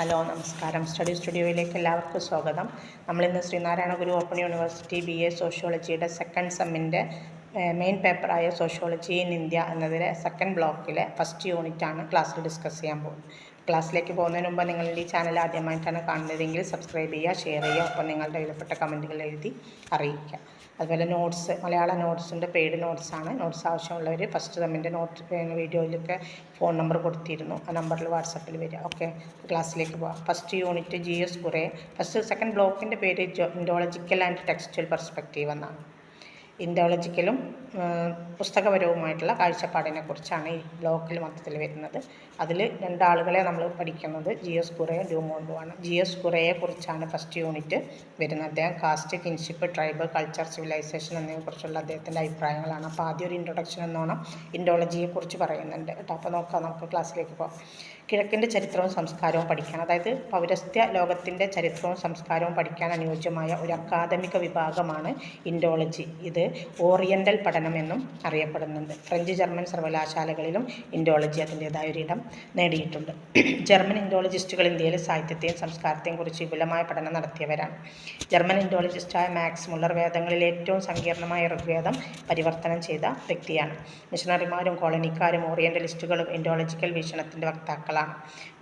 Hello, നമസ്കാരം. Study സ്റ്റുഡിയോയിലേക്ക് എല്ലാവർക്കും സ്വാഗതം. നമ്മളിന്ന് Sreenarayana Guru open university BA സോഷ്യോളജിയുടെ സെക്കൻഡ് സെമ്മിൻ്റെ മെയിൻ പേപ്പറായ സോഷ്യോളജി ഇൻ ഇന്ത്യ എന്നതിലെ സെക്കൻഡ് ബ്ലോക്കിലെ ഫസ്റ്റ് യൂണിറ്റാണ് ക്ലാസ്സിൽ ഡിസ്കസ് ചെയ്യാൻ പോകുന്നത്. ക്ലാസ്സിലേക്ക് പോകുന്നതിന് മുമ്പ് നിങ്ങൾ ഈ ചാനൽ ആദ്യമായിട്ടാണ് കാണുന്നതെങ്കിൽ സബ്സ്ക്രൈബ് ചെയ്യുക, ഷെയർ ചെയ്യുക, ഒപ്പം നിങ്ങളുടെ വിലപ്പെട്ട കമൻറ്റുകൾ എഴുതി അറിയിക്കുക. അതുപോലെ നോട്ട്സ്, മലയാള നോട്ട്സിൻ്റെ പെയ്ഡ് നോട്ട്സാണ്. നോട്ട്സ് ആവശ്യമുള്ളവർ ഫസ്റ്റ് സെമ്മിൻ്റെ വീഡിയോയിലൊക്കെ ഫോൺ നമ്പർ കൊടുത്തിരുന്നു. ആ നമ്പറിൽ വാട്സപ്പിൽ വരിക. ഓക്കെ, ക്ലാസ്സിലേക്ക് പോകാം. ഫസ്റ്റ് യൂണിറ്റ് GS കുറേ. സെക്കൻഡ് ബ്ലോക്കിൻ്റെ പേര് ഇൻഡോളജിക്കൽ ആൻഡ് ടെക്സ്റ്റൽ പെർസ്പെക്റ്റീവ് എന്നാണ്. ഇൻഡോളജിക്കലും പുസ്തകപരവുമായിട്ടുള്ള കാഴ്ചപ്പാടിനെ കുറിച്ചാണ് ഈ ബ്ലോക്കിൽ മൊത്തത്തിൽ വരുന്നത്. അതിൽ രണ്ടാളുകളെ നമ്മൾ പഠിക്കുന്നത് GS കുറേ, ഡ്യൂമോണ്ടുമാണ്. GS കുറേയെ കുറിച്ചാണ് ഫസ്റ്റ് യൂണിറ്റ് വരുന്നത്. അദ്ദേഹം caste, kinship, tribe, culture, civilisation എന്നിവയെക്കുറിച്ചുള്ള അദ്ദേഹത്തിൻ്റെ അഭിപ്രായങ്ങളാണ്. അപ്പോൾ ആദ്യം ഒരു ഇൻട്രൊഡക്ഷൻ എന്നോണം ഇൻഡോളജിയെക്കുറിച്ച് പറയുന്നുണ്ട് കേട്ടോ. അപ്പോൾ നമുക്ക് ക്ലാസ്സിലേക്ക് പോകാം. കിഴക്കിൻ്റെ ചരിത്രവും സംസ്കാരവും പഠിക്കാൻ, അതായത് പൗരസ്ത്യ ലോകത്തിൻ്റെ ചരിത്രവും സംസ്കാരവും പഠിക്കാൻ അനുയോജ്യമായ ഒരു അക്കാദമിക വിഭാഗമാണ് ഇൻഡോളജി. ഇത് ഓറിയൻ്റൽ പഠനമെന്നും അറിയപ്പെടുന്നുണ്ട്. ഫ്രഞ്ച്, ജർമ്മൻ സർവകലാശാലകളിലും ഇൻഡോളജി അതിൻ്റേതായ ഒരിടം നേടിയിട്ടുണ്ട്. ജർമ്മൻ ഇൻഡോളജിസ്റ്റുകൾ ഇന്ത്യയിലെ സാഹിത്യത്തെയും സംസ്കാരത്തെയും കുറിച്ച് വിപുലമായ പഠനം നടത്തിയവരാണ്. ജർമ്മൻ ഇൻഡോളജിസ്റ്റായ മാക്സ് മുള്ളർ വേദങ്ങളിലെ ഏറ്റവും സങ്കീർണമായ ഋഗ്വേദം പരിവർത്തനം ചെയ്ത വ്യക്തിയാണ്. മിഷണറിമാരും കോളനിക്കാരും ഓറിയൻ്റലിസ്റ്റുകളും ഇൻഡോളജിക്കൽ വീക്ഷണത്തിൻ്റെ വക്താക്കളാണ്.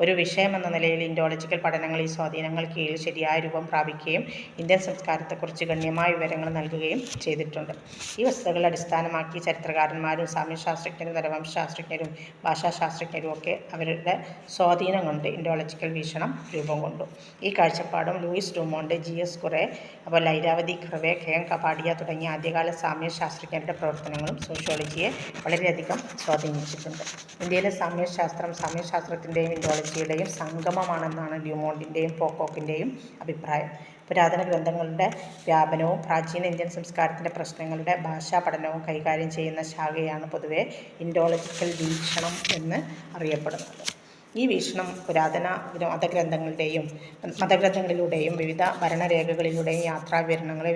ഒരു വിഷയമെന്ന നിലയിൽ ഇൻഡോളജിക്കൽ പഠനങ്ങൾ ഈ സ്വാധീനങ്ങൾ കീഴിൽ ശരിയായ രൂപം പ്രാപിക്കുകയും ഇന്ത്യൻ സംസ്കാരത്തെക്കുറിച്ച് ഗണ്യമായ വിവരങ്ങൾ നൽകുകയും ചെയ്തിട്ടുണ്ട്. ഈ വസ്തുതകൾ അടിസ്ഥാനമാക്കി ചരിത്രകാരന്മാരും സാമ്യശാസ്ത്രജ്ഞരും നരവംശാസ്ത്രജ്ഞരും ഭാഷാശാസ്ത്രജ്ഞരും ഒക്കെ അവരുടെ സ്വാധീനം കൊണ്ട് ഇൻഡോളജിക്കൽ വീക്ഷണം രൂപം കൊണ്ടു. ഈ കാഴ്ചപ്പാടും ലൂയിസ് ഡ്യൂമോണ്ട്, GS കുറേ, അപ്പോൾ ലൈരാവതി കർവേ, KM കപാഡിയ തുടങ്ങിയ ആദ്യകാല സാമ്യശാസ്ത്രജ്ഞരുടെ പ്രവർത്തനങ്ങളും സോഷ്യോളജിയെ വളരെയധികം സ്വാധീനിച്ചിട്ടുണ്ട്. ഇന്ത്യയിലെ സാമ്യശാസ്ത്രത്തിൻ്റെയും ഇൻഡോളജിയുടെയും സംഗമമാണെന്നാണ് ഡ്യൂമോണ്ടിൻ്റെയും പോക്കോക്കിൻ്റെയും അഭിപ്രായം. പുരാതന ഗ്രന്ഥങ്ങളുടെ വ്യാപനവും പ്രാചീന ഇന്ത്യൻ സംസ്കാരത്തിൻ്റെ പ്രശ്നങ്ങളുടെ ഭാഷാ പഠനവും കൈകാര്യം ചെയ്യുന്ന ശാഖയാണ് പൊതുവെ ഇൻഡോളജിക്കൽ വീക്ഷണം എന്ന് അറിയപ്പെടുന്നത്. ഈ വീക്ഷണം പുരാതന മതഗ്രന്ഥങ്ങളിലൂടെയും വിവിധ ഭരണരേഖകളിലൂടെയും യാത്രാവിവരണങ്ങളെ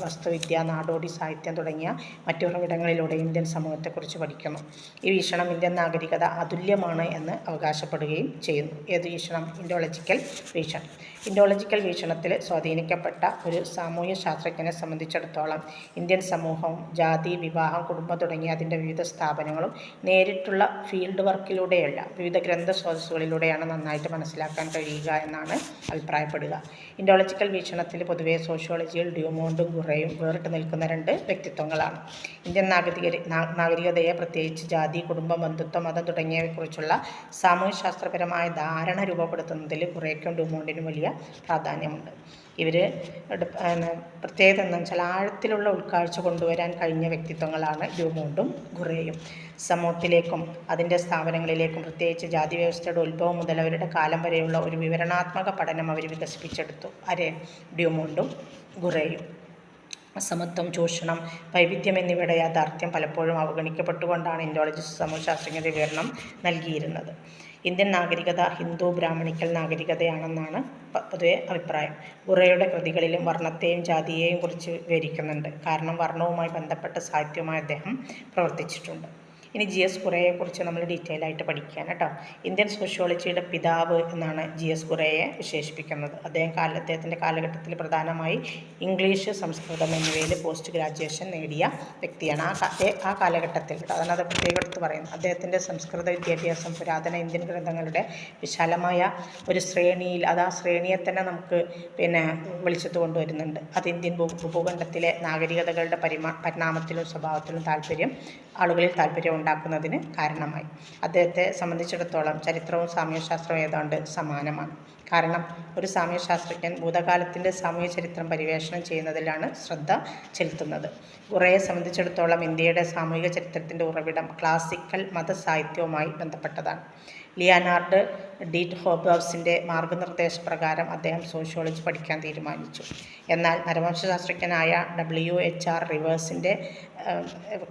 വസ്തുവിദ്യ, നാടോടി സാഹിത്യം തുടങ്ങിയ മറ്റുറവിടങ്ങളിലൂടെയും ഇന്ത്യൻ സമൂഹത്തെക്കുറിച്ച് പഠിക്കുന്നു. ഈ വീക്ഷണം ഇന്ത്യൻ നാഗരികത അതുല്യമാണ് എന്ന് അവകാശപ്പെടുകയും ചെയ്യുന്നു. ഏത് വീക്ഷണം? ഇൻഡോളജിക്കൽ വീക്ഷണം. ഇൻഡോളജിക്കൽ വീക്ഷണത്തിൽ സ്വാധീനിക്കപ്പെട്ട ഒരു സാമൂഹ്യ ശാസ്ത്രജ്ഞനെ സംബന്ധിച്ചിടത്തോളം ഇന്ത്യൻ സമൂഹവും ജാതി, വിവാഹം, കുടുംബം തുടങ്ങിയ അതിൻ്റെ വിവിധ സ്ഥാപനങ്ങളും നേരിട്ടുള്ള ഫീൽഡ് വർക്കിലൂടെയല്ല, വിവിധ ഗ്രന്ഥസ്രോതസ്സുകളിലൂടെയാണ് നന്നായിട്ട് മനസ്സിലാക്കാൻ കഴിയുക എന്നാണ് അഭിപ്രായപ്പെടുക. ഇൻഡോളജിക്കൽ വീക്ഷണത്തിൽ പൊതുവെ സോഷ്യോളജിയിൽ ഡ്യൂമോണ്ടും ഖുറേയും വേറിട്ട് നിൽക്കുന്ന രണ്ട് വ്യക്തിത്വങ്ങളാണ്. ഇന്ത്യൻ നാഗരികതയെ പ്രത്യേകിച്ച് ജാതി, കുടുംബം, ബന്ധുത്വം, മതം തുടങ്ങിയവയെക്കുറിച്ചുള്ള സാമൂഹ്യശാസ്ത്രപരമായ ധാരണ രൂപപ്പെടുത്തുന്നതിൽ ഖുറേയ്ക്കും ഡ്യൂമോണ്ടിനും വലിയ പ്രാധാന്യമുണ്ട്. ഇവർ പ്രത്യേകത എന്താണെന്ന് വെച്ചാൽ ആഴത്തിലുള്ള ഉൾക്കാഴ്ച കൊണ്ടുവരാൻ കഴിഞ്ഞ വ്യക്തിത്വങ്ങളാണ് ഡ്യൂമോണ്ടും ഖുറേയും. സമൂഹത്തിലേക്കും അതിൻ്റെ സ്ഥാപനങ്ങളിലേക്കും പ്രത്യേകിച്ച് ജാതി വ്യവസ്ഥയുടെ ഉത്ഭവം മുതൽ അവരുടെ കാലം വരെയുള്ള ഒരു വിവരണാത്മക പഠനം അവർ വികസിപ്പിച്ചെടുത്തു. ഡ്യൂമോണ്ടും ഖുറേയും. അസമത്വം, ചൂഷണം, വൈവിധ്യം എന്നിവയുടെ യാഥാർത്ഥ്യം പലപ്പോഴും അവഗണിക്കപ്പെട്ടുകൊണ്ടാണ് ഇൻഡോളജിസ്റ്റ് സമൂഹശാസ്ത്രജ്ഞരുടെ വിവരണം നൽകിയിരുന്നത്. ഇന്ത്യൻ നാഗരികത ഹിന്ദു ബ്രാഹ്മണിക്കൽ നാഗരികതയാണെന്നാണ് പൊതുവെ അഭിപ്രായം. ഖുറേയുടെ കൃതികളിലും വർണ്ണത്തെയും ജാതിയെയും കുറിച്ച് വിവരിക്കുന്നുണ്ട്. കാരണം വർണ്ണവുമായി ബന്ധപ്പെട്ട സാഹിത്യവുമായി അദ്ദേഹം പ്രവർത്തിച്ചിട്ടുണ്ട്. ഇനി GS കുറേയെക്കുറിച്ച് നമ്മൾ ഡീറ്റെയിൽ ആയിട്ട് പഠിക്കാൻ കേട്ടോ. ഇന്ത്യൻ സോഷ്യോളജിയുടെ പിതാവ് എന്നാണ് GS കുറേയെ വിശേഷിപ്പിക്കുന്നത്. അദ്ദേഹത്തിൻ്റെ കാലഘട്ടത്തിൽ പ്രധാനമായി ഇംഗ്ലീഷ്, സംസ്കൃതം എന്നിവയിൽ പോസ്റ്റ് ഗ്രാജുവേഷൻ നേടിയ വ്യക്തിയാണ്. ആ കാലഘട്ടത്തിൽ കേട്ടോ, അതാണ് അത് പ്രത്യേകം എടുത്ത് പറയുന്നത്. അദ്ദേഹത്തിൻ്റെ സംസ്കൃത വിദ്യാഭ്യാസം പുരാതന ഇന്ത്യൻ ഗ്രന്ഥങ്ങളുടെ വിശാലമായ ഒരു ശ്രേണിയിൽ, ആ ശ്രേണിയെ തന്നെ നമുക്ക് വെളിച്ചത്ത് കൊണ്ടുവരുന്നുണ്ട്. അത് ഇന്ത്യൻ ഭൂഖണ്ഡത്തിലെ നാഗരികതകളുടെ പരിണാമത്തിലും സ്വഭാവത്തിലും ആളുകളിൽ താല്പര്യം ഉണ്ടാക്കുന്നതിന് കാരണമായി. അദ്ദേഹത്തെ സംബന്ധിച്ചിടത്തോളം ചരിത്രവും സാമ്യശാസ്ത്രവും ഏതാണ്ട് സമാനമാണ്. കാരണം ഒരു സാമ്യശാസ്ത്രജ്ഞൻ ഭൂതകാലത്തിൻ്റെ സാമൂഹ്യ ചരിത്രം പരിവേഷണം ചെയ്യുന്നതിലാണ് ശ്രദ്ധ ചെലുത്തുന്നത്. ഖുറേയെ സംബന്ധിച്ചിടത്തോളം ഇന്ത്യയുടെ സാമൂഹിക ചരിത്രത്തിൻ്റെ ഉറവിടം ക്ലാസിക്കൽ മതസാഹിത്യവുമായി ബന്ധപ്പെട്ടതാണ്. ലിയനാർഡ് ഡി ഹോബ്സിൻ്റെ മാർഗനിർദ്ദേശപ്രകാരം അദ്ദേഹം സോഷ്യോളജി പഠിക്കാൻ തീരുമാനിച്ചു. എന്നാൽ നരവംശശാസ്ത്രജ്ഞനായ WHR റിവേഴ്സിൻ്റെ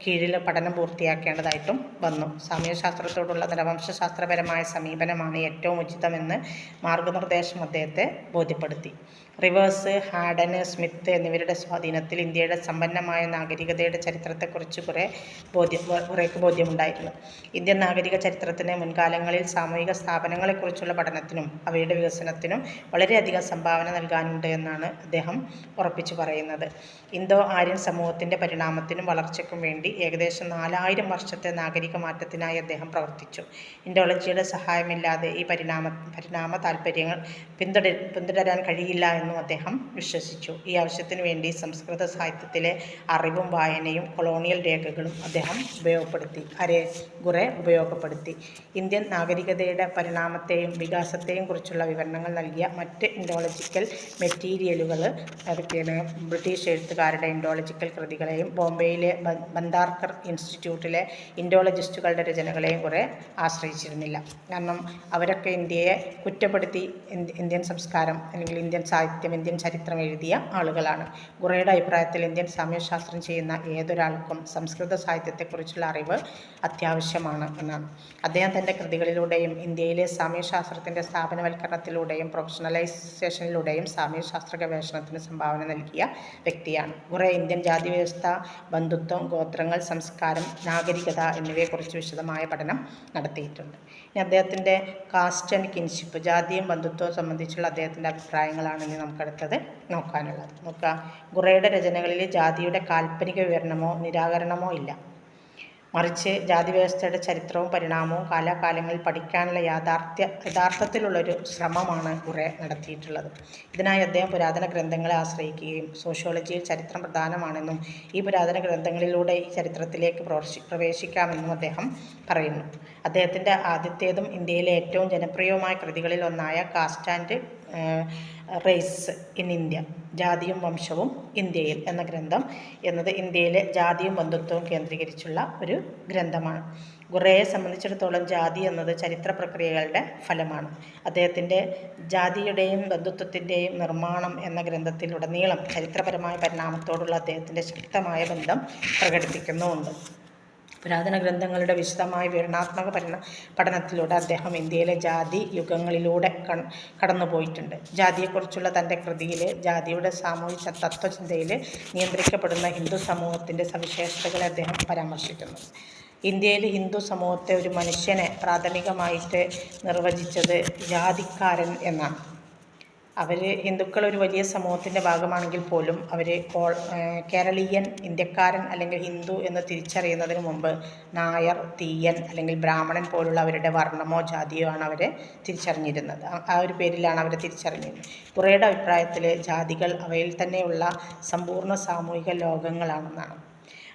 കീഴിൽ പഠനം പൂർത്തിയാക്കേണ്ടതായിട്ടും വന്നു. സാമ്യശാസ്ത്രത്തോടുള്ള നരവംശശാസ്ത്രപരമായ സമീപനമാണ് ഏറ്റവും ഉചിതമെന്ന് മാർഗനിർദ്ദേശം അദ്ദേഹത്തെ ബോധ്യപ്പെടുത്തി. റിവേഴ്സ്, ഹാഡൻ, സ്മിത്ത് എന്നിവരുടെ സ്വാധീനത്തിൽ ഇന്ത്യയുടെ സമ്പന്നമായ നാഗരികതയുടെ ചരിത്രത്തെക്കുറിച്ച് കുറേക്ക് ബോധ്യമുണ്ടായിരുന്നു. ഇന്ത്യൻ നാഗരിക ചരിത്രത്തിന് മുൻകാലങ്ങളിൽ സാമൂഹിക സ്ഥാപനങ്ങളെക്കുറിച്ചുള്ള പഠനത്തിനും അവയുടെ വികസനത്തിനും വളരെയധികം സംഭാവന നൽകാനുണ്ട് എന്നാണ് അദ്ദേഹം ഉറപ്പിച്ചു പറയുന്നത്. ഇന്തോ ആര്യൻ സമൂഹത്തിൻ്റെ പരിണാമത്തിനും വളർച്ചയ്ക്കും വേണ്ടി ഏകദേശം 4000 വർഷത്തെ നാഗരിക മാറ്റത്തിനായി അദ്ദേഹം പ്രവർത്തിച്ചു. ഇൻഡോളജിയുടെ സഹായമില്ലാതെ ഈ പരിണാമ താൽപ്പര്യങ്ങൾ പിന്തുടരാൻ കഴിയില്ല എന്നും അദ്ദേഹം വിശ്വസിച്ചു. ഈ ആവശ്യത്തിനു വേണ്ടി സംസ്കൃത സാഹിത്യത്തിലെ അറിവും വായനയും കൊളോണിയൽ രേഖകളും അദ്ദേഹം ഉപയോഗപ്പെടുത്തി. ഇന്ത്യൻ നാഗരികതയുടെ പരിണാമത്തെയും വികാസത്തെയും കുറിച്ചുള്ള വിവരണങ്ങൾ നൽകിയ മറ്റ് ഇൻഡോളജിക്കൽ മെറ്റീരിയലുകൾ അതൊക്കെയാണ് ബ്രിട്ടീഷ് എഴുത്തുകാരുടെ ഇൻഡോളജിക്കൽ കൃതികളെയും ബോംബെയിലെ ബന്ദാർക്കർ ഇൻസ്റ്റിറ്റ്യൂട്ടിലെ ഇൻഡോളജിസ്റ്റുകളുടെ രചനകളെയും കുറെ ആശ്രയിച്ചിരുന്നില്ല. കാരണം അവരൊക്കെ ഇന്ത്യയെ കുറ്റപ്പെടുത്തി ഇന്ത്യൻ സംസ്കാരം അല്ലെങ്കിൽ ഇന്ത്യൻ സാഹിത്യം, ഇന്ത്യൻ ചരിത്രം എഴുതിയ ആളുകളാണ്. ഖുറയുടെ അഭിപ്രായത്തിൽ ഇന്ത്യൻ സാമ്യശാസ്ത്രം ചെയ്യുന്ന ഏതൊരാൾക്കും സംസ്കൃത സാഹിത്യത്തെക്കുറിച്ചുള്ള അറിവ് അത്യാവശ്യമാണ് എന്നാണ്. അദ്ദേഹം തൻ്റെ കൃതികളിലൂടെയും ഇന്ത്യയിലെ സാമ്യശാസ്ത്രത്തിൻ്റെ സ്ഥാപനവൽക്കരണത്തിലൂടെയും പ്രൊഫഷണലൈസേഷനിലൂടെയും സാമ്യശാസ്ത്ര ഗവേഷണത്തിന് സംഭാവന നൽകിയ വ്യക്തിയാണ്. ഖുറ ഇന്ത്യൻ ജാതി വ്യവസ്ഥ, ബന്ധുത്വം, ഗോത്രങ്ങൾ, സംസ്കാരം, നാഗരികത എന്നിവയെക്കുറിച്ച് വിശദമായ പഠനം നടത്തിയിട്ടുണ്ട്. ഇനി അദ്ദേഹത്തിൻ്റെ കാസ്റ്റ് ആൻഡ് കിൻഷിപ്പ്, ജാതിയും ബന്ധുത്വവും സംബന്ധിച്ചുള്ള അദ്ദേഹത്തിൻ്റെ അഭിപ്രായങ്ങളാണ് ഇനി നമുക്കടുത്തത് നോക്കാനുള്ളത്. ഖുറയുടെ രചനകളിൽ ജാതിയുടെ കാൽപ്പനിക വിവരണമോ നിരാകരണമോ ഇല്ല. മറിച്ച് ജാതിവ്യവസ്ഥയുടെ ചരിത്രവും പരിണാമവും കാലാകാലങ്ങളിൽ പഠിക്കാനുള്ള യഥാർത്ഥത്തിലുള്ളൊരു ശ്രമമാണ് ഖുറ നടത്തിയിട്ടുള്ളത്. ഇതിനായി അദ്ദേഹം പുരാതന ഗ്രന്ഥങ്ങളെ ആശ്രയിക്കുകയും സോഷ്യോളജിയിൽ ചരിത്രം പ്രധാനമാണെന്നും ഈ പുരാതന ഗ്രന്ഥങ്ങളിലൂടെ ഈ ചരിത്രത്തിലേക്ക് പ്രവേശിക്കാമെന്നും അദ്ദേഹം പറയുന്നു. അദ്ദേഹത്തിൻ്റെ ആദ്യത്തേതും ഇന്ത്യയിലെ ഏറ്റവും ജനപ്രിയവുമായ കൃതികളിൽ ഒന്നായ caste and race in India, ജാതിയും വംശവും ഇന്ത്യയിൽ എന്ന ഗ്രന്ഥം എന്നത് ഇന്ത്യയിലെ ജാതിയും ബന്ധുത്വവും കേന്ദ്രീകരിച്ചുള്ള ഒരു ഗ്രന്ഥമാണ്. ഖുറയെ സംബന്ധിച്ചിടത്തോളം ജാതി എന്നത് ചരിത്ര പ്രക്രിയകളുടെ ഫലമാണ്. അദ്ദേഹത്തിൻ്റെ ജാതിയുടെയും ബന്ധുത്വത്തിൻ്റെയും നിർമ്മാണം എന്ന ഗ്രന്ഥത്തിലുടനീളം ചരിത്രപരമായ പരിണാമത്തോടുള്ള അദ്ദേഹത്തിൻ്റെ ശക്തമായ ബന്ധം പ്രകടിപ്പിക്കുന്നുമുണ്ട്. പുരാതന ഗ്രന്ഥങ്ങളുടെ വിശദമായ വിവരണാത്മക പഠനത്തിലൂടെ അദ്ദേഹം ഇന്ത്യയിലെ ജാതി യുഗങ്ങളിലൂടെ കടന്നുപോയിട്ടുണ്ട്. ജാതിയെക്കുറിച്ചുള്ള തൻ്റെ കൃതിയിൽ ജാതിയുടെ സാമൂഹിക തത്വചിന്തയിൽ നിയന്ത്രിക്കപ്പെടുന്ന ഹിന്ദു സമൂഹത്തിൻ്റെ സവിശേഷതകളെ അദ്ദേഹം പരാമർശിക്കുന്നു. ഇന്ത്യയിൽ ഹിന്ദു സമൂഹത്തെ ഒരു മനുഷ്യനെ പ്രാഥമികമായിട്ട് നിർവചിച്ചത് ജാതിക്കാരൻ എന്നാണ്. ഹിന്ദുക്കൾ ഒരു വലിയ സമൂഹത്തിൻ്റെ ഭാഗമാണെങ്കിൽ പോലും അവർ കേരളീയൻ, ഇന്ത്യക്കാരൻ അല്ലെങ്കിൽ ഹിന്ദു എന്ന് തിരിച്ചറിയുന്നതിന് മുമ്പ് നായർ, തീയൻ അല്ലെങ്കിൽ ബ്രാഹ്മണൻ പോലുള്ള അവരുടെ വർണ്ണമോ ജാതിയോ ആണ് അവരെ തിരിച്ചറിഞ്ഞിരുന്നത്. ആ ഒരു പേരിലാണ് അവരെ തിരിച്ചറിഞ്ഞിരുന്നത്. ഖുറയുടെ അഭിപ്രായത്തിൽ ജാതികൾ അവയിൽ തന്നെയുള്ള സമ്പൂർണ്ണ സാമൂഹിക ലോകങ്ങളാണെന്നാണ്.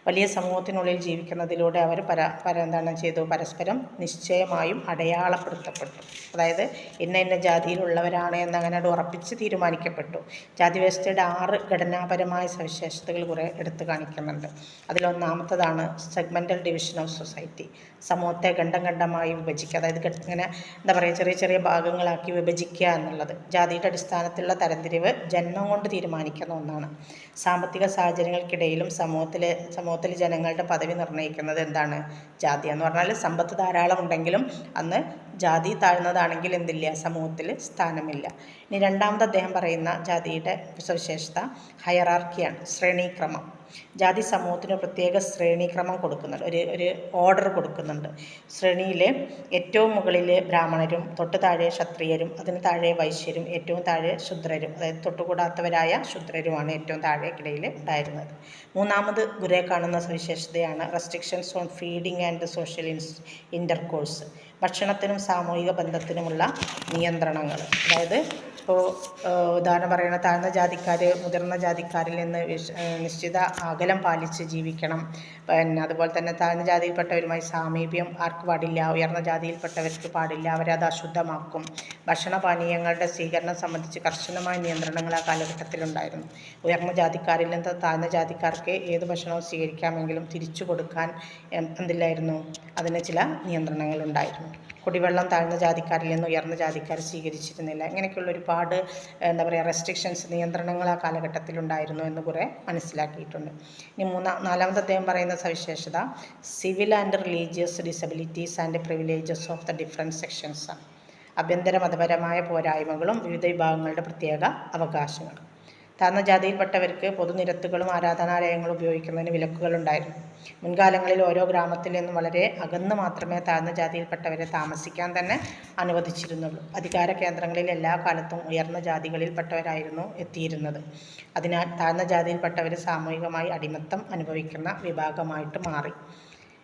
വലിയ സമൂഹത്തിനുള്ളിൽ ജീവിക്കുന്നതിലൂടെ അവർ പരസ്പരം നിശ്ചയമായും അടയാളപ്പെടുത്തപ്പെട്ടു. അതായത് ഇന്ന ജാതിയിലുള്ളവരാണ് എന്നങ്ങനെ ഉറപ്പിച്ച് തീരുമാനിക്കപ്പെട്ടു. ജാതി വ്യവസ്ഥയുടെ 6 ഘടനാപരമായ സവിശേഷതകൾ കുറെ എടുത്തു കാണിക്കുന്നുണ്ട്. അതിലൊന്നാമത്തതാണ് സെഗ്മെൻ്റൽ ഡിവിഷൻ ഓഫ് സൊസൈറ്റി. സമൂഹത്തെ ഘണ്ടമായി വിഭജിക്കുക, അതായത് ഇങ്ങനെ ചെറിയ ചെറിയ ഭാഗങ്ങളാക്കി വിഭജിക്കുക എന്നുള്ളത്. ജാതിയുടെ അടിസ്ഥാനത്തിലുള്ള തരംതിരിവ് ജന്മം കൊണ്ട് തീരുമാനിക്കുന്ന ഒന്നാണ്. സാമ്പത്തിക സാഹചര്യങ്ങൾക്കിടയിലും സമൂഹത്തിൽ ജനങ്ങളുടെ പദവി നിർണ്ണയിക്കുന്നത് എന്താണ്? ജാതി എന്ന് പറഞ്ഞാൽ സമ്പത്ത് ധാരാളം ഉണ്ടെങ്കിലും അന്ന് ജാതി താഴ്ന്നതാണെങ്കിൽ എന്തില്ല, സമൂഹത്തിൽ സ്ഥാനമില്ല. ഇനി രണ്ടാമത് അദ്ദേഹം പറയുന്ന ജാതിയുടെ സവിശേഷത ഹയറാർക്കിയാണ്, ശ്രേണീക്രമം. ജാതി സമൂഹത്തിന് പ്രത്യേക ശ്രേണീക്രമം കൊടുക്കുന്നുണ്ട്, ഒരു ഓർഡർ കൊടുക്കുന്നുണ്ട്. ശ്രേണിയിൽ ഏറ്റവും മുകളിൽ ബ്രാഹ്മണരും, തൊട്ട് താഴെ ക്ഷത്രിയരും, അതിന് താഴെ വൈശ്യരും, ഏറ്റവും താഴെ ശൂദ്രരും, അതായത് തൊട്ടുകൂടാത്തവരായ ശൂദ്രരുമാണ് ഏറ്റവും താഴേക്കിടയിൽ ഉണ്ടായിരുന്നത്. മൂന്നാമത് ഖുറയെ കാണുന്ന സവിശേഷതയാണ് restrictions on feeding and social intercourse. ഭക്ഷണത്തിനും സാമൂഹിക ബന്ധത്തിനുമുള്ള നിയന്ത്രണങ്ങൾ. അതായത് ഇപ്പോൾ ഉദാഹരണം പറയുന്ന താഴ്ന്ന ജാതിക്കാർ മുതിർന്ന ജാതിക്കാരിൽ നിന്ന് നിശ്ചിത അകലം പാലിച്ച് ജീവിക്കണം. അതുപോലെ തന്നെ താഴ്ന്ന ജാതിയിൽപ്പെട്ടവരുമായി സാമീപ്യം ആർക്ക് പാടില്ല, ഉയർന്ന ജാതിയിൽപ്പെട്ടവർക്ക് പാടില്ല, അവരത് അശുദ്ധമാക്കും. ഭക്ഷണപാനീയങ്ങളുടെ സ്വീകരണം സംബന്ധിച്ച് കർശനമായ നിയന്ത്രണങ്ങൾ ആ കാലഘട്ടത്തിലുണ്ടായിരുന്നു. ഉയർന്ന ജാതിക്കാരിൽ നിന്ന് താഴ്ന്ന ജാതിക്കാർക്ക് ഏത് ഭക്ഷണവും സ്വീകരിക്കാമെങ്കിലും തിരിച്ചു കൊടുക്കാൻ എന്തില്ലായിരുന്നു, അതിന് ചില നിയന്ത്രണങ്ങളുണ്ടായിരുന്നു. കുടിവെള്ളം താഴ്ന്ന ജാതിക്കാരിൽ നിന്ന് ഉയർന്ന ജാതിക്കാർ സ്വീകരിച്ചിരുന്നില്ല. ഇങ്ങനെയൊക്കെയുള്ള ഒരുപാട് റെസ്ട്രിക്ഷൻസ്, നിയന്ത്രണങ്ങൾ ആ കാലഘട്ടത്തിലുണ്ടായിരുന്നു എന്ന് കുറെ മനസ്സിലാക്കിയിട്ടുണ്ട്. ഇനി നാലാമത് അദ്ദേഹം പറയുന്ന സവിശേഷത civil and religious disabilities and privileges of the different sections ആണ്. ആഭ്യന്തര മതപരമായ പോരായ്മകളും വിവിധ വിഭാഗങ്ങളുടെ പ്രത്യേക അവകാശങ്ങളും. താഴ്ന്ന ജാതിയിൽപ്പെട്ടവർക്ക് പൊതുനിരത്തുകളും ആരാധനാലയങ്ങളും ഉപയോഗിക്കുന്നതിന് വിലക്കുകളുണ്ടായിരുന്നു. മുൻകാലങ്ങളിൽ ഓരോ ഗ്രാമത്തിൽ നിന്നും വളരെ അകന്ന് മാത്രമേ താഴ്ന്ന ജാതിയിൽപ്പെട്ടവരെ താമസിക്കാൻ തന്നെ അനുവദിച്ചിരുന്നുള്ളൂ. അധികാര കേന്ദ്രങ്ങളിൽ എല്ലാ കാലത്തും ഉയർന്ന ജാതികളിൽപ്പെട്ടവരായിരുന്നു എത്തിയിരുന്നത്. അതിനാൽ താഴ്ന്ന ജാതിയിൽപ്പെട്ടവർ സാമൂഹികമായി അടിമത്തം അനുഭവിക്കുന്ന വിഭാഗമായിട്ട് മാറി.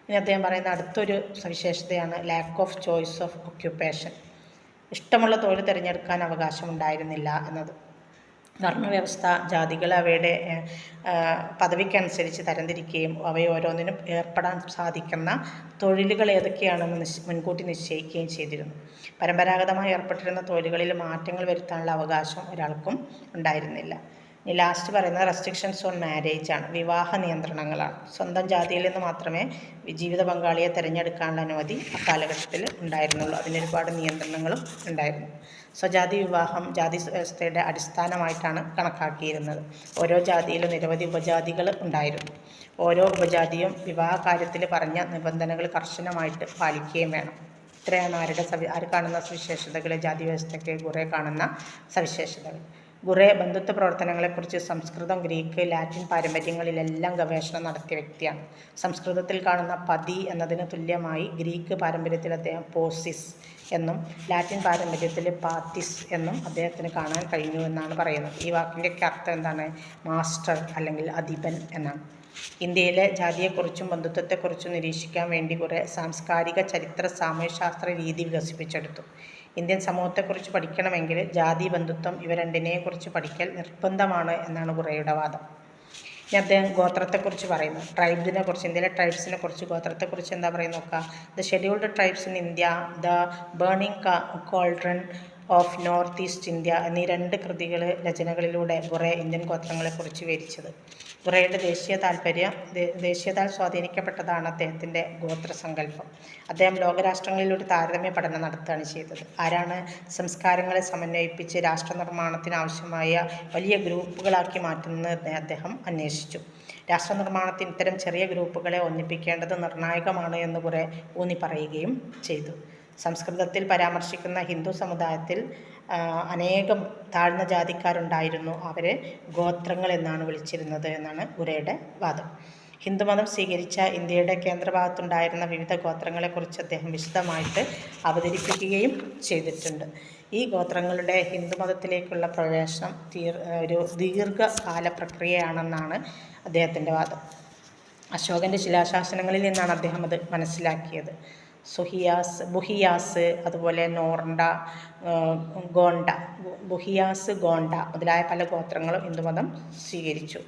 ഇനി അദ്ദേഹം പറയുന്ന അടുത്തൊരു സവിശേഷതയാണ് lack of choice of occupation. ഇഷ്ടമുള്ള തൊഴിൽ തിരഞ്ഞെടുക്കാൻ അവകാശമുണ്ടായിരുന്നില്ല എന്നത്. വർണ്ണവ്യവസ്ഥ ജാതികൾ അവയുടെ പദവിക്കനുസരിച്ച് തരംതിരിക്കുകയും അവയോരോന്നിനും ഏർപ്പെടാൻ സാധിക്കുന്ന തൊഴിലുകൾ ഏതൊക്കെയാണെന്ന് മുൻകൂട്ടി നിശ്ചയിക്കുകയും ചെയ്തിരുന്നു. പരമ്പരാഗതമായി ഏർപ്പെട്ടിരുന്ന തൊഴിലുകളിൽ മാറ്റങ്ങൾ വരുത്താനുള്ള അവകാശം ഒരാൾക്കും ഉണ്ടായിരുന്നില്ല. ഇനി ലാസ്റ്റ് പറയുന്നത് റെസ്ട്രിക്ഷൻസ് ഓൺ മാരേജ് ആണ്, വിവാഹ നിയന്ത്രണങ്ങളാണ്. സ്വന്തം ജാതിയിൽ നിന്ന് മാത്രമേ ജീവിത പങ്കാളിയെ തിരഞ്ഞെടുക്കാനുള്ള അനുമതി അക്കാലഘട്ടത്തിൽ ഉണ്ടായിരുന്നുള്ളൂ. അതിനൊരുപാട് നിയന്ത്രണങ്ങളും ഉണ്ടായിരുന്നു. സ്വജാതി വിവാഹം ജാതി വ്യവസ്ഥയുടെ അടിസ്ഥാനമായിട്ടാണ് കണക്കാക്കിയിരുന്നത്. ഓരോ ജാതിയിലും നിരവധി ഉപജാതികൾ ഉണ്ടായിരുന്നു. ഓരോ ഉപജാതിയും വിവാഹ കാര്യത്തിൽ പറഞ്ഞ നിബന്ധനകൾ കർശനമായിട്ട് പാലിക്കുകയും വേണം. ഇത്രയാണ് ആര് കാണുന്ന സവിശേഷതകൾ, ജാതി വ്യവസ്ഥയ്ക്ക് ഖുറേ കാണുന്ന സവിശേഷതകൾ. ഖുറേ ബന്ധുത്വ പ്രവർത്തനങ്ങളെക്കുറിച്ച് സംസ്കൃതം, ഗ്രീക്ക്, ലാറ്റിൻ പാരമ്പര്യങ്ങളിലെല്ലാം ഗവേഷണം നടത്തിയ വ്യക്തിയാണ്. സംസ്കൃതത്തിൽ കാണുന്ന പതി എന്നതിന് തുല്യമായി ഗ്രീക്ക് പാരമ്പര്യത്തിൽ അദ്ദേഹം പോസിസ് എന്നും ലാറ്റിൻ പാരമ്പര്യത്തിൽ പാത്തിസ് എന്നും അദ്ദേഹത്തിന് കാണാൻ കഴിഞ്ഞു എന്നാണ് പറയുന്നത്. ഈ വാക്കിൻ്റെയൊക്കെ അർത്ഥം എന്താണ്? മാസ്റ്റർ അല്ലെങ്കിൽ അധിപൻ എന്നാണ്. ഇന്ത്യയിലെ ജാതിയെക്കുറിച്ചും ബന്ധുത്വത്തെക്കുറിച്ചും നിരീക്ഷിക്കാൻ വേണ്ടി കുറേ സാംസ്കാരിക, ചരിത്ര, സാമൂഹ്യശാസ്ത്ര രീതി വികസിപ്പിച്ചെടുത്തു. ഇന്ത്യൻ സമൂഹത്തെക്കുറിച്ച് പഠിക്കണമെങ്കിൽ ജാതി, ബന്ധുത്വം ഇവ രണ്ടിനെക്കുറിച്ച് പഠിക്കൽ നിർബന്ധമാണ് എന്നാണ് ഖുറേയുടെ വാദം. ഇനി അദ്ദേഹം ഗോത്രത്തെക്കുറിച്ച് പറയുന്നു. ട്രൈബ്സിനെക്കുറിച്ച്, ഇന്ത്യയിലെ ട്രൈബ്സിനെ കുറിച്ച്, ഗോത്രത്തെക്കുറിച്ച് എന്താ പറയുന്നത് നോക്കാം. The scheduled tribes in India, the burning cauldron of north east India എന്നീ 2 രചനകളിലൂടെ ഖുറേ ഇന്ത്യൻ ഗോത്രങ്ങളെക്കുറിച്ച് വിവരിച്ചത്. ഖുറേയുടെ ദേശീയതാൽ സ്വാധീനിക്കപ്പെട്ടതാണ് അദ്ദേഹത്തിൻ്റെ ഗോത്രസങ്കല്പം. അദ്ദേഹം ലോകരാഷ്ട്രങ്ങളിൽ ഒരു താരതമ്യ പഠനം നടത്തുകയാണ് ചെയ്തത്. ആരാണ് സംസ്കാരങ്ങളെ സമന്വയിപ്പിച്ച് രാഷ്ട്രനിർമ്മാണത്തിനാവശ്യമായ വലിയ ഗ്രൂപ്പുകളാക്കി മാറ്റുന്നത് അദ്ദേഹം അന്വേഷിച്ചു. രാഷ്ട്രനിർമ്മാണത്തിന് ഇത്തരം ചെറിയ ഗ്രൂപ്പുകളെ ഒന്നിപ്പിക്കേണ്ടത് നിർണായകമാണ് എന്ന് ഖുറേ ഊന്നി പറയുകയും ചെയ്തു. സംസ്കൃതത്തിൽ പരാമർശിക്കുന്ന ഹിന്ദു സമുദായത്തിൽ അനേകം താഴ്ന്ന ജാതിക്കാരുണ്ടായിരുന്നു. അവരെ ഗോത്രങ്ങൾ എന്നാണ് വിളിച്ചിരുന്നത് എന്നാണ് ഖുറേയുടെ വാദം. ഹിന്ദുമതം സ്വീകരിച്ച ഇന്ത്യയുടെ കേന്ദ്രഭാഗത്തുണ്ടായിരുന്ന വിവിധ ഗോത്രങ്ങളെക്കുറിച്ച് അദ്ദേഹം വിശദമായിട്ട് അവതരിപ്പിക്കുകയും ചെയ്തിട്ടുണ്ട്. ഈ ഗോത്രങ്ങളുടെ ഹിന്ദുമതത്തിലേക്കുള്ള പ്രവേശനം ഒരു ദീർഘകാല പ്രക്രിയയാണെന്നാണ് അദ്ദേഹത്തിൻ്റെ വാദം. അശോകൻ്റെ ശിലാശാസനങ്ങളിൽ നിന്നാണ് അദ്ദേഹം അത് മനസ്സിലാക്കിയത്. ബുഹിയാസ്, അതുപോലെ നോർണ്ട, ഗോണ്ട, ബുഹിയാസ്, ഗോണ്ട മുതലായ പല ഗോത്രങ്ങളും ഹിന്ദുമതം സ്വീകരിച്ചു.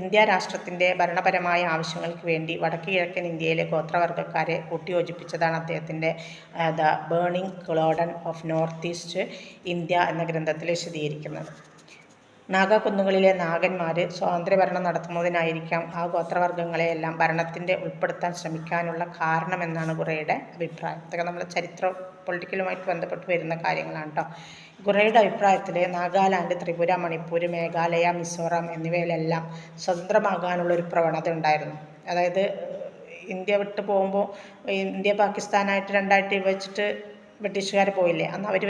ഇന്ത്യ രാഷ്ട്രത്തിൻ്റെ ഭരണപരമായ ആവശ്യങ്ങൾക്ക് വേണ്ടി വടക്ക് കിഴക്കൻ ഇന്ത്യയിലെ ഗോത്രവർഗ്ഗക്കാരെ കൂട്ടിയോജിപ്പിച്ചതാണ് അദ്ദേഹത്തിൻ്റെ the burning cauldron of north east India എന്ന ഗ്രന്ഥത്തിൽ വിശദീകരിക്കുന്നത്. നാഗ കുന്നുകളിലെ നാഗന്മാർ സ്വാതന്ത്ര്യഭരണം നടത്തുന്നതിനായിരിക്കാം ആ ഗോത്രവർഗ്ഗങ്ങളെയെല്ലാം ഭരണത്തിൻ്റെ ഉൾപ്പെടുത്താൻ ശ്രമിക്കാനുള്ള കാരണമെന്നാണ് ഖുറേയുടെ അഭിപ്രായം. ഇതൊക്കെ നമ്മൾ പൊളിറ്റിക്കലുമായിട്ട് ബന്ധപ്പെട്ട് വരുന്ന കാര്യങ്ങളാണ് കേട്ടോ. ഖുറേയുടെ അഭിപ്രായത്തിൽ നാഗാലാൻഡ്, ത്രിപുര, മണിപ്പൂർ, മേഘാലയ, മിസോറാം എന്നിവയിലെല്ലാം സ്വതന്ത്രമാകാനുള്ളൊരു പ്രവണത ഉണ്ടായിരുന്നു. അതായത് ഇന്ത്യ വിട്ട് പോകുമ്പോൾ ഇന്ത്യ പാകിസ്ഥാനായിട്ട് 2ആയിട്ട് വിഭജിച്ചിട്ട് ബ്രിട്ടീഷുകാർ പോയില്ലേ, അന്ന് അവർ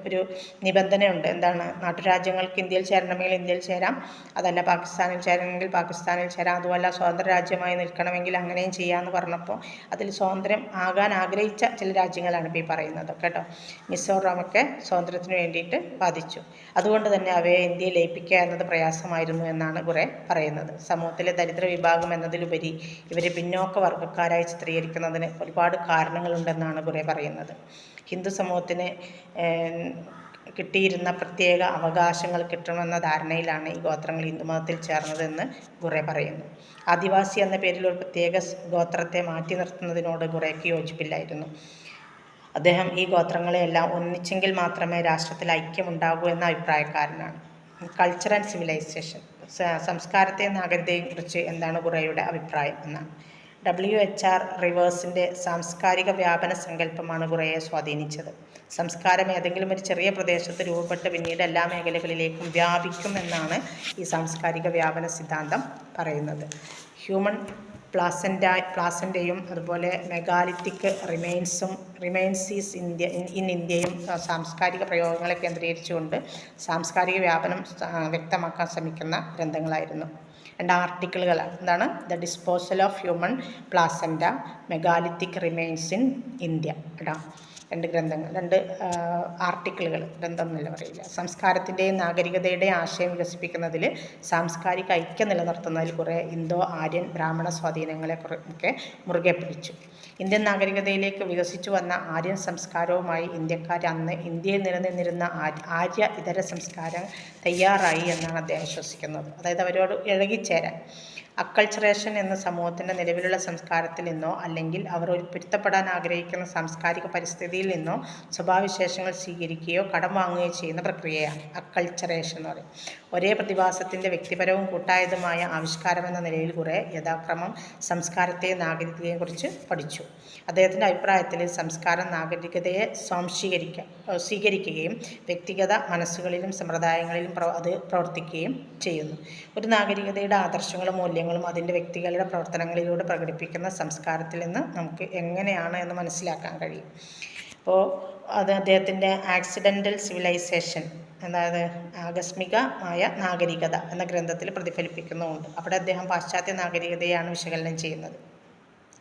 ഒരു നിബന്ധനയുണ്ട്. എന്താണ്? നാട്ടുരാജ്യങ്ങൾക്ക് ഇന്ത്യയിൽ ചേരണമെങ്കിൽ ഇന്ത്യയിൽ ചേരാം, അതല്ല പാകിസ്ഥാനിൽ ചേരണമെങ്കിൽ പാകിസ്ഥാനിൽ ചേരാം, അതുമല്ല സ്വതന്ത്ര രാജ്യമായി നിൽക്കണമെങ്കിൽ അങ്ങനെയും ചെയ്യാമെന്ന് പറഞ്ഞപ്പോൾ അതിൽ സ്വാതന്ത്ര്യം ആകാൻ ആഗ്രഹിച്ച ചില രാജ്യങ്ങളാണ് ഇപ്പോൾ ഈ പറയുന്നത് കേട്ടോ. മിസോറാമൊക്കെ സ്വാതന്ത്ര്യത്തിന് വേണ്ടിയിട്ട് വാദിച്ചു. അതുകൊണ്ട് തന്നെ അവയെ ഇന്ത്യയിൽ ലയിപ്പിക്കുക എന്നത് പ്രയാസമായിരുന്നു എന്നാണ് ഖുറേ പറയുന്നത്. സമൂഹത്തിലെ ദരിദ്ര വിഭാഗം എന്നതിലുപരി ഇവരെ പിന്നോക്ക വർഗ്ഗക്കാരായി ചിത്രീകരിക്കുന്നതിന് ഒരുപാട് കാരണങ്ങളുണ്ടെന്നാണ് ഖുറേ പറയുന്നത്. ഹിന്ദു സമൂഹത്തിന് കിട്ടിയിരുന്ന പ്രത്യേക അവകാശങ്ങൾ കിട്ടണമെന്ന ധാരണയിലാണ് ഈ ഗോത്രങ്ങൾ ഹിന്ദുമതത്തിൽ ചേർന്നതെന്ന് ഖുറേ പറയുന്നു. ആദിവാസി എന്ന പേരിൽ ഒരു പ്രത്യേക ഗോത്രത്തെ മാറ്റി നിർത്തുന്നതിനോട് ഖുറേക്ക് യോജിപ്പില്ലായിരുന്നു. അദ്ദേഹം ഈ ഗോത്രങ്ങളെയെല്ലാം ഒന്നിച്ചെങ്കിൽ മാത്രമേ രാഷ്ട്രത്തിൽ ഐക്യമുണ്ടാകൂ എന്ന അഭിപ്രായക്കാരനാണ്. കൾച്ചർ ആൻഡ് സിവിലൈസേഷൻ, സംസ്കാരത്തെയും നാഗരികതയെയും കുറിച്ച് എന്താണ് ഖുറേയുടെ അഭിപ്രായം എന്നാണ്. WHR റിവേഴ്സിൻ്റെ സാംസ്കാരിക വ്യാപന സങ്കല്പമാണ് ഖുറേയെ സ്വാധീനിച്ചത്. സംസ്കാരം ഏതെങ്കിലും ഒരു ചെറിയ പ്രദേശത്ത് രൂപപ്പെട്ട് പിന്നീട് എല്ലാ മേഖലകളിലേക്കും വ്യാപിക്കും എന്നാണ് ഈ സാംസ്കാരിക വ്യാപന സിദ്ധാന്തം പറയുന്നത്. ഹ്യൂമൻ പ്ലാസൻ്റെയും അതുപോലെ മെഗാലിത്തിക് റിമൈൻസീസ് ഇൻ ഇന്ത്യയും സാംസ്കാരിക പ്രയോഗങ്ങളെ കേന്ദ്രീകരിച്ചുകൊണ്ട് സാംസ്കാരിക വ്യാപനം വ്യക്തമാക്കാൻ ശ്രമിക്കുന്ന ഗ്രന്ഥങ്ങളായിരുന്നു. 2 ആർട്ടിക്കിളുകളാണ്. എന്താണ്? The disposal of human placenta, megalithic remains in India. കേട്ടോ, 2 ഗ്രന്ഥങ്ങൾ, 2 ആർട്ടിക്കിളുകൾ, ഗ്രന്ഥം എന്നല്ല പറയില്ല. സംസ്കാരത്തിൻ്റെയും നാഗരികതയുടെയും ആശയം വികസിപ്പിക്കുന്നതിൽ, സാംസ്കാരിക ഐക്യം നിലനിർത്തുന്നതിൽ കുറേ ഇന്തോ ആര്യൻ ബ്രാഹ്മണ സ്വാധീനങ്ങളെ ഒക്കെ മുറുകെ പിടിച്ചു. ഇന്ത്യൻ നാഗരികതയിലേക്ക് വികസിച്ചു വന്ന ആര്യൻ സംസ്കാരവുമായി ഇന്ത്യക്കാർ അന്ന് ഇന്ത്യയിൽ നിലനിന്നിരുന്ന ആര്യ ഇതര സംസ്കാരം തയ്യാറായി എന്നാണ് അദ്ദേഹം വിശ്വസിക്കുന്നത്. അതായത് അവരോട് ഇഴകിച്ചേരാൻ. അക്കൾച്ചറേഷൻ എന്ന സമൂഹത്തിൻ്റെ നിലവിലുള്ള സംസ്കാരത്തിൽ നിന്നോ അല്ലെങ്കിൽ അവർ പൊരുത്തപ്പെടാൻ ആഗ്രഹിക്കുന്ന സാംസ്കാരിക പരിസ്ഥിതിയിൽ നിന്നോ സ്വഭാവവിശേഷങ്ങൾ സ്വീകരിക്കുകയോ കടം വാങ്ങുകയോ ചെയ്യുന്ന പ്രക്രിയയാണ് അക്കൾച്ചറേഷൻ എന്ന് പറയും. ഒരേ പ്രതിഭാസത്തിൻ്റെ വ്യക്തിപരവും കൂട്ടായതുമായ ആവിഷ്കാരമെന്ന നിലയിൽ കുറേ യഥാക്രമം സംസ്കാരത്തെയും നാഗരികതയെയും കുറിച്ച് പഠിച്ചു. അദ്ദേഹത്തിൻ്റെ അഭിപ്രായത്തിൽ സംസ്കാരം നാഗരികതയെ സ്വീകരിക്കുകയും വ്യക്തിഗത മനസ്സുകളിലും സമ്പ്രദായങ്ങളിലും അത് പ്രവർത്തിക്കുകയും ചെയ്യുന്നു. ഒരു നാഗരികതയുടെ ആദർശങ്ങളും മൂല്യങ്ങളും അതിൻ്റെ വ്യക്തികളുടെ പ്രവർത്തനങ്ങളിലൂടെ പ്രകടിപ്പിക്കുന്ന സംസ്കാരത്തിൽ നിന്ന് നമുക്ക് എങ്ങനെയാണ് എന്ന് മനസ്സിലാക്കാൻ കഴിയും. അപ്പോൾ അത് അദ്ദേഹത്തിൻ്റെ ആക്സിഡൻ്റൽ സിവിലൈസേഷൻ, അതായത് ആകസ്മികമായ നാഗരികത എന്ന ഗ്രന്ഥത്തിൽ പ്രതിഫലിപ്പിക്കുന്നുമുണ്ട്. അവിടെ അദ്ദേഹം പാശ്ചാത്യ നാഗരികതയാണ് വിശകലനം ചെയ്യുന്നത്.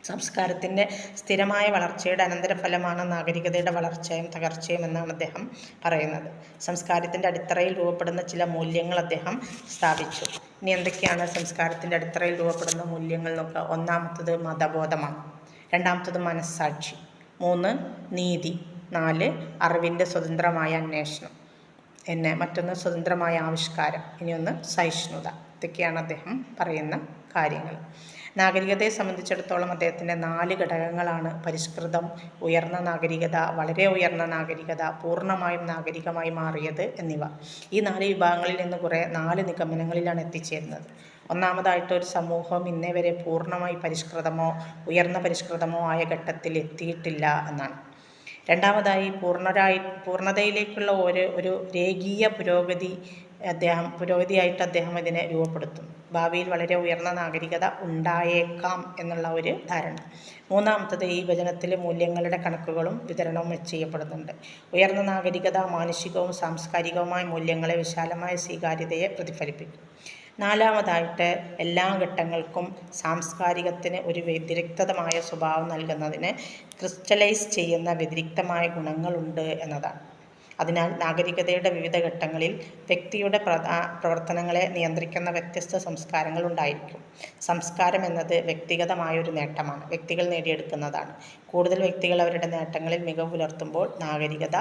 സംസ്കാരത്തിൻ്റെ സ്ഥിരമായ വളർച്ചയുടെ അനന്തരഫലമാണ് നാഗരികതയുടെ വളർച്ചയും തകർച്ചയും എന്നാണ് അദ്ദേഹം പറയുന്നത്. സംസ്കാരത്തിൻ്റെ അടിത്തറയിൽ രൂപപ്പെടുന്ന ചില മൂല്യങ്ങൾ അദ്ദേഹം സ്ഥാപിച്ചു. ഇനി എന്തൊക്കെയാണ് സംസ്കാരത്തിൻ്റെ അടിത്തറയിൽ രൂപപ്പെടുന്ന മൂല്യങ്ങൾ നോക്കുക. ഒന്നാമത്തത് മതബോധമാണ്. രണ്ടാമത്തത് മനസ്സാക്ഷി. 3 നീതി. 4 അറിവിൻ്റെ സ്വതന്ത്രമായ അന്വേഷണം. മറ്റൊന്ന് സ്വതന്ത്രമായ ആവിഷ്കാരം. ഇനിയൊന്ന് സഹിഷ്ണുത. ഇതൊക്കെയാണ് അദ്ദേഹം പറയുന്ന കാര്യങ്ങൾ. നാഗരികതയെ സംബന്ധിച്ചിടത്തോളം അദ്ദേഹത്തിൻ്റെ 4 ഘടകങ്ങളാണ്: പരിഷ്കൃതം, ഉയർന്ന നാഗരികത, വളരെ ഉയർന്ന നാഗരികത, പൂർണ്ണമായും നാഗരികമായി മാറിയത് എന്നിവ. ഈ 4 വിഭാഗങ്ങളിൽ നിന്ന് 4 നിഗമനങ്ങളിലാണ് എത്തിച്ചേരുന്നത്. ഒന്നാമതായിട്ട്, ഒരു സമൂഹം ഇന്നേ വരെ പൂർണ്ണമായി പരിഷ്കൃതമോ ഉയർന്ന പരിഷ്കൃതമോ ആയ ഘട്ടത്തിൽ എത്തിയിട്ടില്ല എന്നാണ്. രണ്ടാമതായി, പൂർണ്ണതയിലേക്കുള്ള ഒരു രേഖീയ പുരോഗതിയായിട്ട് അദ്ദേഹം ഇതിനെ രൂപപ്പെടുത്തും. ഭാവിയിൽ വളരെ ഉയർന്ന നാഗരികത ഉണ്ടായേക്കാം എന്നുള്ള ഒരു ധാരണ. മൂന്നാമത്തത്, ഈ വിഭജനത്തിൽ മൂല്യങ്ങളുടെ കണക്കുകളും വിതരണവും ചെയ്യപ്പെടുന്നുണ്ട്. ഉയർന്ന നാഗരികത മാനുഷികവും സാംസ്കാരികവുമായ മൂല്യങ്ങളെ വിശാലമായ സ്വീകാര്യതയെ പ്രതിഫലിപ്പിക്കും. നാലാമതായിട്ട്, എല്ലാ ഘട്ടങ്ങൾക്കും സാംസ്കാരികത്തിന് ഒരു വ്യതിരിക്തമായ സ്വഭാവം നൽകുന്നതിന് ക്രിസ്റ്റലൈസ് ചെയ്യുന്ന വ്യതിരിക്തമായ ഗുണങ്ങളുണ്ട് എന്നതാണ്. അതിനാൽ നാഗരികതയുടെ വിവിധ ഘട്ടങ്ങളിൽ വ്യക്തിയുടെ പ്രവർത്തനങ്ങളെ നിയന്ത്രിക്കുന്ന വ്യത്യസ്ത സംസ്കാരങ്ങൾ ഉണ്ടായിരിക്കും. സംസ്കാരം എന്നത് വ്യക്തിഗതമായൊരു നേട്ടമാണ്, വ്യക്തികൾ നേടിയെടുക്കുന്നതാണ്. കൂടുതൽ വ്യക്തികൾ അവരുടെ നേട്ടങ്ങളിൽ മികവ് പുലർത്തുമ്പോൾ നാഗരികത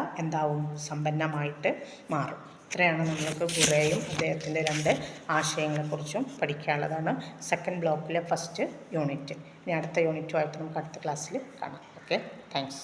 സമ്പന്നമായിട്ട് മാറും. ഇത്രയാണ് നമ്മൾക്ക് ബുറേയും അദ്ദേഹത്തിൻ്റെ 2 ആശയങ്ങളെക്കുറിച്ചും പഠിക്കാനുള്ളതാണ്. സെക്കൻഡ് ബ്ലോക്കിലെ ഫസ്റ്റ് യൂണിറ്റ്. ഇനി അടുത്ത യൂണിറ്റുമായിട്ട് നമുക്ക് അടുത്ത ക്ലാസ്സിൽ കാണാം. Okay, thanks.